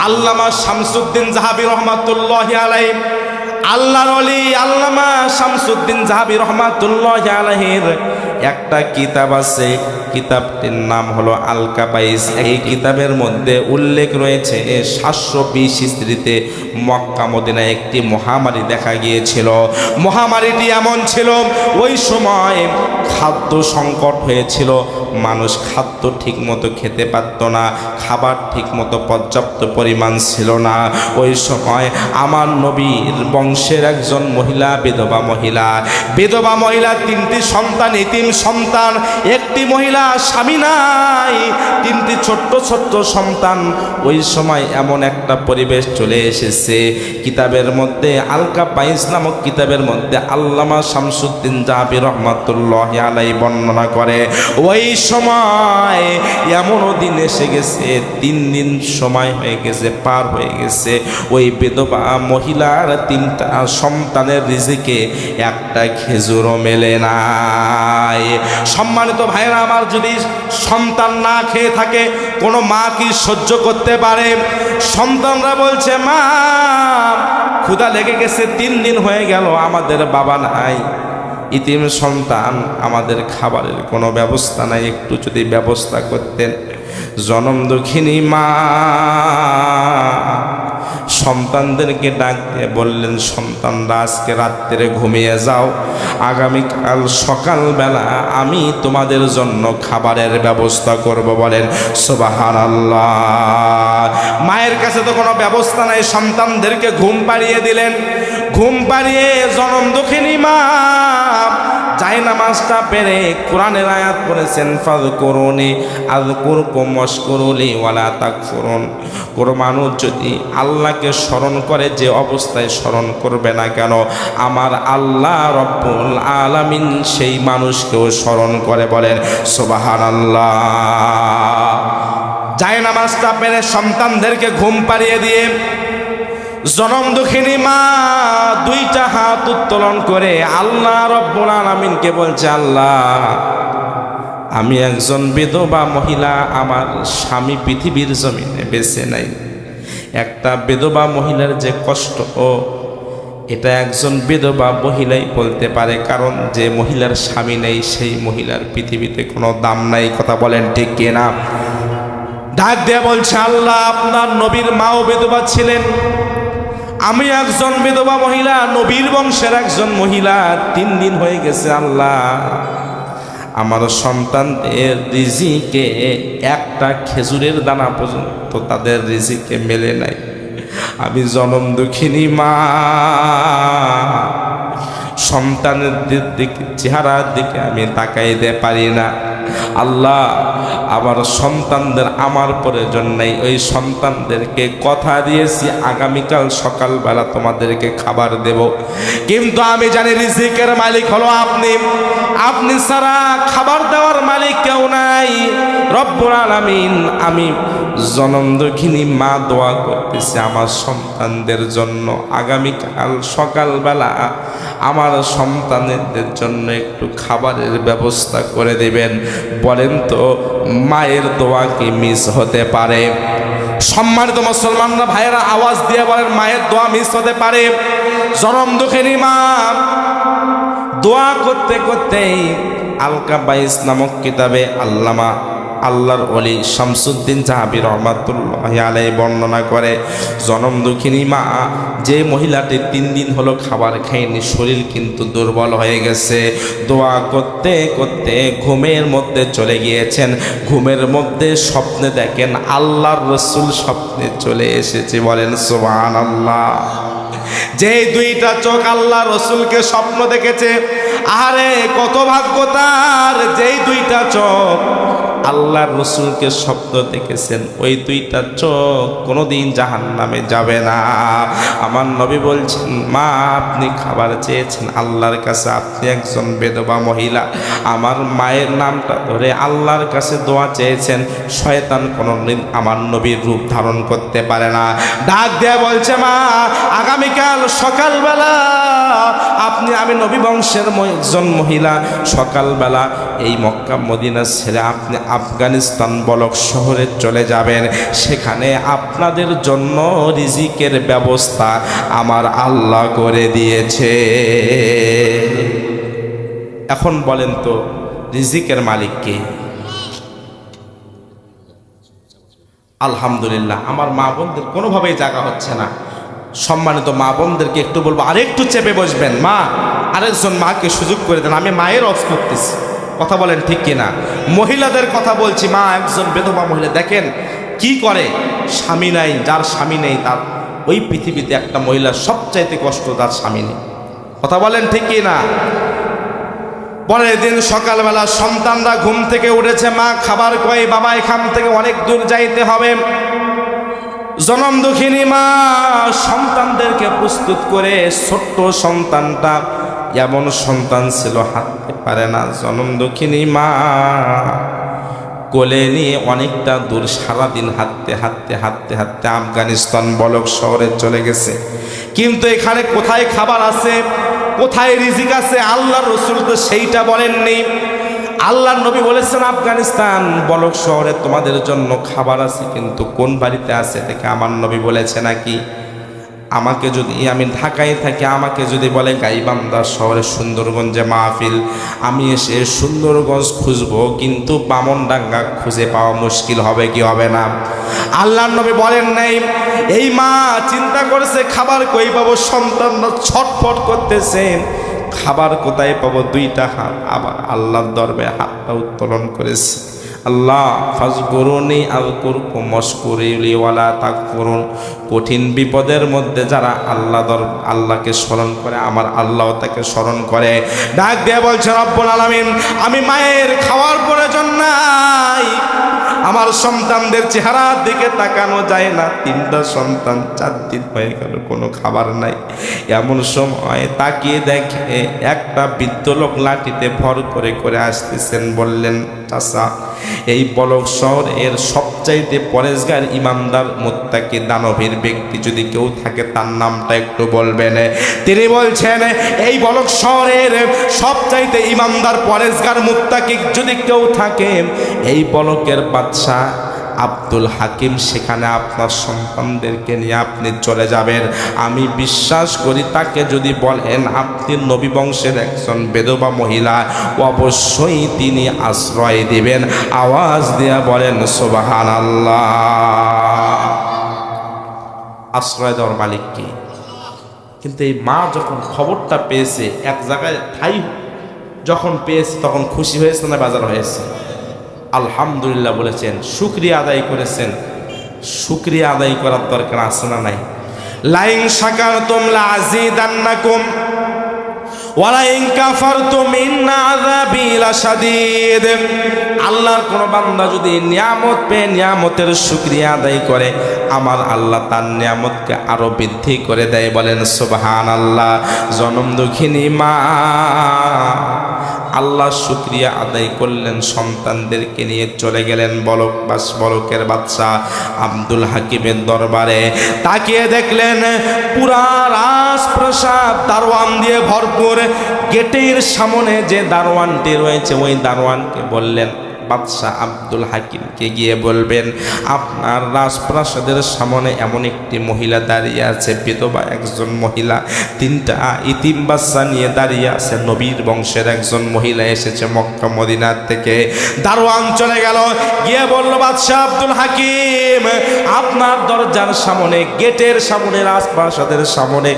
আল্লামা শামসুদ্দিন জাহাবী রহমাতুল্লাহি আলাইহি, আল্লাহর ওলি আল্লামা শামসুদ্দিন জাহাবী রহমাতুল্লাহি আলাইহির একটা কিতাব আছে, কিতাবটির নাম হলো আল কাবাইস। এই কিতাবের মধ্যে উল্লেখ রয়েছে 720 হিজরিতে মক্কা মদিনায় একটি মহামারী দেখা গিয়েছিল। মহামারীটি এমন ছিল, ওই সময় খাদ্য সংকট হয়েছিল, মানুষ খাদ্য ঠিকমতো খেতে পারত না, খাবার ঠিকমতো পর্যাপ্ত পরিমাণ ছিল না। ওই সময় আমার নবীর বংশের একজন মহিলা, বিধবা মহিলা 3টি সন্তান, এতিম সন্তান, একটি মহিলা স্বামী নাই, 3টি ছোট্ট ছোট্ট সন্তান। ওই সময় এমন একটা পরিবেশ চলে এসেছে। কিতাবের মধ্যে আল কাবাইস নামক কিতাবের মধ্যে আল্লামা শামসুদ্দিন জাহাবী রহমাতুল্লাহি আলাইহি বর্ণনা করে, ওই সময় এমনও দিন এসে গেছে, 3 দিন সময় হয়ে গেছে, পার হয়ে গেছে, ওই বিধবা মহিলার 3টা সন্তানের রিজিকে একটা খেজুরও মেলে নাই। সম্মানিত ভাইরা আমার, যদি সন্তান না খেয়ে থাকে কোনো মা কি সহ্য করতে পারে? সন্তানরা বলছে, মা ক্ষুধা লেগে গেছে, 3 দিন হয়ে গেল আমাদের বাবা নাই, ইতিম সন্তান, আমাদের খাবারের কোনো ব্যবস্থা নাই, একটু যদি ব্যবস্থা করতেন। জনম দুঃখিনী মা সন্তানদেরকে ডাক দিয়ে বললেন, সন্তানরা আজকে রাত্রে ঘুমিয়ে যাও, আগামীকাল সকালবেলা আমি তোমাদের জন্য খাবারের ব্যবস্থা করব। বলেন সুবহানাল্লাহ। মায়ের কাছে তো কোনো ব্যবস্থা নাই, সন্তানদেরকে ঘুম পাড়িয়ে দিলেন। ঘুম পাড়িয়ে জনম দুঃখিনী মা জায়নামাজটা পেরে কোরআনের আয়াত পড়েছেন, ফাযকুরুনি আযকুরকুম ওয়াশকুরুলি ওয়ালা তাকফুরুন। কোনো মানুষ যদি আল্লাহকে স্মরণ করে, যে অবস্থায় স্মরণ করবে না কেন, আমার আল্লাহ রব্বুল আলামিন সেই মানুষকেও স্মরণ করে। বলেন সুবহানাল্লাহ। জায়নামাজটা পেরে সন্তানদেরকে ঘুম পাড়িয়ে দিয়ে জনম দুঃখিনী মা 2টা হাত উত্তোলন করে আল্লাহ রব্বুল আলামিনকে বলছে, আল্লাহ আমি একজন বিধবা মহিলা, আমার স্বামী পৃথিবীর জমিনে বেঁচে নাই। একটা বিধবা মহিলার যে কষ্ট, এটা একজন বিধবা মহিলাই বলতে পারে, কারণ যে মহিলার স্বামী নেই সেই মহিলার পৃথিবীতে কোনো দাম নাই। কথা বলেন ঠিক কিনা? ডাক দিয়ে বলছে, আল্লাহ আপনার নবীর মাও বিধবা ছিলেন, আমি একজন বিধবা মহিলা, নবীর বংশের একজন মহিলা, 3 দিন হয়ে গেছে, আল্লাহ আমার সন্তানদের রিজিকে একটা খেজুরের দানা পর্যন্ত তাদের রিজিকে মেলে নাই। আমি জনম দুঃখিনী মা, সন্তানের দিকে, চেহারার দিকে আমি তাকাইতে পারি না। আল্লাহ আমার সন্তানদের আমার প্রয়োজন নাই, ওই সন্তানদেরকে কথা দিয়েছি আগামীকাল সকালবেলা তোমাদেরকে খাবার দেব, কিন্তু আমি জানি রিজিকের মালিক হলো আপনি, আপনি ছাড়া খাবার দেওয়ার মালিক কেউ নাই রব্বুল আলামিন। আমি জনম দুঃখিনী মা দোয়া করতেছি আমার সন্তানদের জন্য, আগামীকাল সকালবেলা আমার সন্তানদের জন্য একটু খাবারের ব্যবস্থা করে দেবেন। বলেন তো মায়ের দোয়া কি মিস হতে পারে? সম্মানিত মুসলমানরা ভাইয়েরা আওয়াজ দিয়ে বলেন, মায়ের দোয়া মিস হতে পারে? জনম দুঃখিনী মা দোয়া করতে করতেই আল কাবাইস নামক কিতাবে আল্লামা আল্লাহর ওলি শামসুদ্দিন জাহাবী রহমাতুল্লাহি আলাইহি বর্ণনা করে, জনম দুঃখিনী মা যে মহিলাটি 3 দিন হলো খাবার খায়নি, শরীর কিন্তু দুর্বল হয়ে গেছে, দোয়া করতে করতে ঘুমের মধ্যে চলে গিয়েছেন। ঘুমের মধ্যে স্বপ্নে দেখেন আল্লাহর রাসূল স্বপ্নে চলে এসেছে। বলেন সুবহানাল্লাহ। যেই 2টা চোখ আল্লাহ রসুলকে স্বপ্ন দেখেছে, আরে কত ভাগ্য তার, যেই 2টা চোখ আল্লাহর রসুলকে স্বপ্ন দেখেছেন, ওই 2টা চোখ কোনোদিন জাহান্নামে যাবে না। আমার নবী বলছেন, মা আপনি খাবার চেয়েছেন আল্লাহর কাছে, আপনি একজন বিধবা মহিলা, আমার মায়ের নামটা ধরে আল্লাহর কাছে দোয়া চেয়েছেন, শয়তান কোনোদিন আমার নবীর রূপ ধারণ করতে পারে না। ডাক দিয়ে বলছে, মা আগামীকাল সকালবেলা আপনি, আমি নবী বংশের একজন মহিলা, সকালবেলা এই মক্কা মদিনা ছেড়ে আপনি আফগানিস্তান বলক শহরে চলে যাবেন, সেখানে আপনাদের জন্য রিজিকের ব্যবস্থা আমার আল্লাহ করে দিয়েছে। এখন বলেন তো রিজিকের মালিক কে? আলহামদুলিল্লাহ, আমার মা বোনদের কোনোভাবেই জায়গা হচ্ছে না। সম্মানিত মা বোনদেরকে একটু বলবো, আরেকটু চেপে বসবেন। মা, আরেকজন মাকে সুযোগ করে দেন। আমি মায়ের অফ করতেছি, কথা বলেন ঠিক কিনা? মহিলাদের কথা বলছি। মা, একজন বিধবা মহিলা দেখেন কি করে, স্বামী নাই, যার স্বামী নেই তার ওই পৃথিবীতে একটা মহিলার সবচাইতে কষ্ট তার স্বামী নেই, কথা বলেন ঠিক কিনা? পরের দিন সকালবেলা সন্তানরা ঘুম থেকে উঠেছে, মা খাবার কই, বাবা এখান থেকে অনেক দূর যাইতে হবে। জনম দুঃখিনী মা সন্তানদেরকে প্রস্তুত করে, ছোট্ট সন্তানটা এমন সন্তান ছিল হাঁটতে পারে না, জনম দুঃখিনী মা কোলে নিয়ে অনেকটা দূর সারাদিন হাঁটতে হাঁটতে হাঁটতে হাঁটতে আফগানিস্তান বলক শহরে চলে গেছে। কিন্তু এখানে কোথায় খাবার আছে, কোথায় রিজিক আছে, আল্লাহর রাসূল তো সেইটা বলেননি। আল্লাহর নবী বলেছেন আফগানিস্তান বলক শহরে তোমাদের জন্য খাবার আছে, কিন্তু কোন বাড়িতে আছে দেখে আমার নবী বলেছে নাকি? আমাকে যদি, আমি ঢাকায় থাকি, আমাকে যদি বলে গাইবান্ধা শহরে সুন্দরগঞ্জে মাহফিল, আমি এসে সুন্দরগঞ্জ খুঁজবো, কিন্তু বামনডাঙ্গা খুঁজে পাওয়া মুশকিল হবে কি হবে না? আল্লাহর নবী বলেন নাই। এই মা চিন্তা করেছে খাবার কই পাবো, সন্তানরা ছটফট করতেছে, খাবার কোথায় পাবো? দুইটা হাত আবার আল্লাহর দরবারে হাতটা উত্তোলন করেছে। আল্লাহ ফাজকুরুনি আযকুরকুম ওয়াশকুরুলি ওয়ালা তাকফুরুন। কঠিন বিপদের মধ্যে যারা আল্লাহকে স্মরণ করে, আমার আল্লাহ তাকে স্মরণ করে। ডাক দিয়ে বলছে, রব্বুল আলামিন, আমি মায়ের খাওয়ার প্রয়োজন নাই, আমার সন্তানদের চেহারার দিকে তাকানো যায় না, 3টা সন্তান 4 দিন হয়ে গেল কোনো খাবার নাই। এমন সময় তাকিয়ে দেখে একটা বৃদ্ধ লোক লাঠিতে ভর করে করে আসতেছেন। বললেন, চাচা, এই বলক শহর এর সবচাইতে পরেশগার ইমানদার মুত্তাকি দানবীর ব্যক্তি যদি কেউ থাকে তার নামটা একটু বলবেন। তিনি বলছেন, এই বলক শহরের সবচাইতে ইমানদার পরেশগার মুত্তাকি যদি কেউ থাকে, এই বলকের বাদশা আব্দুল হাকিম, সেখানে আপনার সন্তানদেরকে নিয়ে আপনি চলে যাবেন। আমি বিশ্বাস করি তাকে যদি বলেন আপনি নবী বংশের একজন বিধবা মহিলা, অবশ্যই তিনি আশ্রয় দিবেন। আওয়াজ দিয়া বলেন সুবহানাল্লাহ। আশ্রয় দেওয়ার মালিক কি? কিন্তু এই মা যখন খবরটা পেয়েছে, এক জায়গায় ঠাই যখন পেয়েছে, তখন খুশি হয়েছে না বাজার হয়েছে? আলহামদুলিল্লাহ বলেছেন, শুকরিয়া আদায় করেছেন। শুকরিয়া আদায় করার দরকার আছে না নাই? লাইন শাকারতুম লাযিদান্নাকুম ওয়া লাইন কাফারতুম ইন্না আযাবি লাশাদীদ। আল্লাহর কোন বান্দা যদি নিয়ামত পেয়ে নিয়ামতের শুকরিয়া আদায় করে, আমার আল্লাহ তার নিয়ামতকে আরো বৃদ্ধি করে দেয়। বলেন সুবহানাল্লাহ। জনম দুঃখিনী মা আল্লাহ শুকরিয়া আদায় করলেন, সন্তানদেরকে নিয়ে চলে গেলেন বলকের বাদশা আব্দুল হাকিমের দরবারে। তাকিয়ে দেখলেন পুরা রাজপ্রাসাদ দারোয়ান দিয়ে ভরপুর। গেটের সামনে যে দারোয়ানটি রয়েছে, ওই দারোয়ানকে বললেন, বাদশাহ আব্দুল হাকিমকে গিয়ে বলবেন, আপনার রাজপ্রাসাদের সামনে এমন একটি মহিলা দাঁড়িয়ে আছে, বিধবা একজন মহিলা, 3টা ইতিম বাচ্চা নিয়ে দাঁড়িয়ে আছে, নবীর বংশের একজন মহিলা এসেছে মক্কা মদিনা থেকে। দারোয়ান চলে গেল, গিয়ে বলল, বাদশাহ আব্দুল হাকিম, আপনার দরজার সামনে, গেটের সামনে, রাজপ্রাসাদের সামনে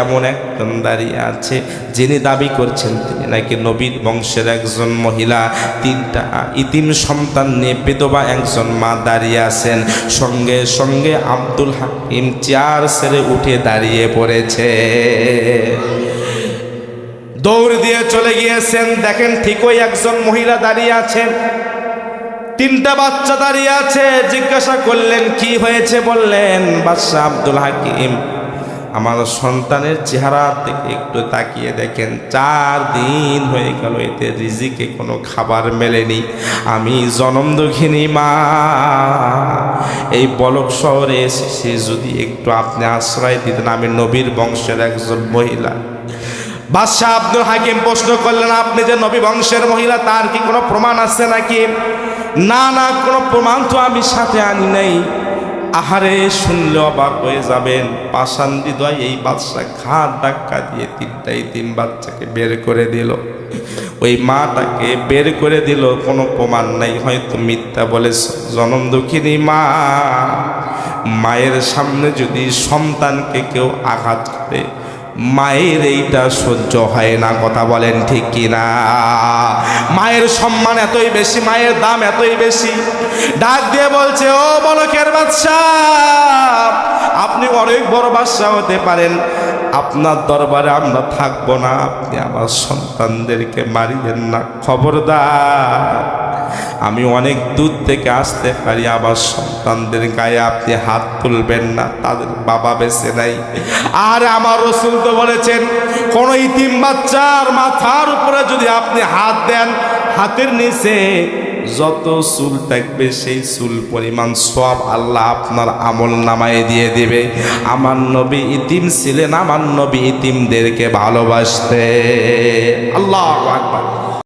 এমন একজন দাঁড়িয়ে আছে, যিনি দাবি করছেন তিনি নাকি নবীর বংশের একজন মহিলা, 3টা ইতিম সন্তান নিয়ে বিধবা একজন মা দাঁড়িয়ে আছেন। সঙ্গে সঙ্গে আব্দুল হাকিম চেয়ার ছেড়ে উঠে দাঁড়িয়ে পড়েছে, দৌড় দিয়ে চলে গিয়েছেন। দেখেন ঠিকই একজন মহিলা দাঁড়িয়ে আছেন, 3টা বাচ্চা দাঁড়িয়ে আছে। জিজ্ঞাসা করলেন, কি হয়েছে? বললেন, বাদশাহ আব্দুল হাকিম, আমার সন্তানের চেহারা থেকে একটু তাকিয়ে দেখেন, 4 দিন হয়ে গেল এতে রিজিকে কোনো খাবার মেলেনি। আমি জনম দুঃখিনী মা, এই বলক শহরে এসে যদি একটু আপনি আশ্রয় দিতেন, আমি নবীর বংশের একজন মহিলা। বাদশাহ আব্দুল হাকিম প্রশ্ন করলেন, আপনি যে নবী বংশের মহিলা, তার কি কোনো প্রমাণ আছে নাকি? না না, কোনো প্রমাণ তো আমি সাথে আনি নাই। আহারে, শুনলে অবাক হয়ে যাবেন। পাষাণ হৃদয় এই বাদশা ঘাট ধাক্কা দিয়ে তিন বাচ্চাকে বের করে দিল। ওই মাটাকে বের করে দিল, কোনো প্রমাণ নাই, হয়তো মিথ্যা বলেছ। জনম দুঃখিনী মা, মায়ের সামনে যদি সন্তানকে কেউ আঘাত করে, মায়ের এইটা সহ্য হয় না। কথা বলেন ঠিক কিনা? মায়ের সম্মান এতই বেশি, মায়ের দাম এতই বেশি। ডাক দিয়ে বলছে, ও বলকের বাদশা, আপনি অনেক বড় বাদশা হতে পারেন, আপনার দরবারে আমরা থাকবো না, আপনি আমার সন্তানদেরকে মারিয়েন না। খবরদার, আমি অনেক দূর থেকে আসতে পারি, আমার সন্তানদের গায়ে আপনি হাত তুলবেন না, তাদের বাবা বেঁচে নাই। আর আমার রাসূল তো বলেছেন, কোন ইতিম বাচ্চার মাথার উপরে যদি আপনি হাত দেন, হাতের নিচে যত চুল থাকবে সেই চুল পরিমাণ সওয়াব আল্লাহ আপনার আমল নামায় দিয়ে দিবে। আমার নবী ইতিম ছিলেন, আমার নবী ইতিমদেরকে ভালোবাসতেন। আল্লাহু আকবার।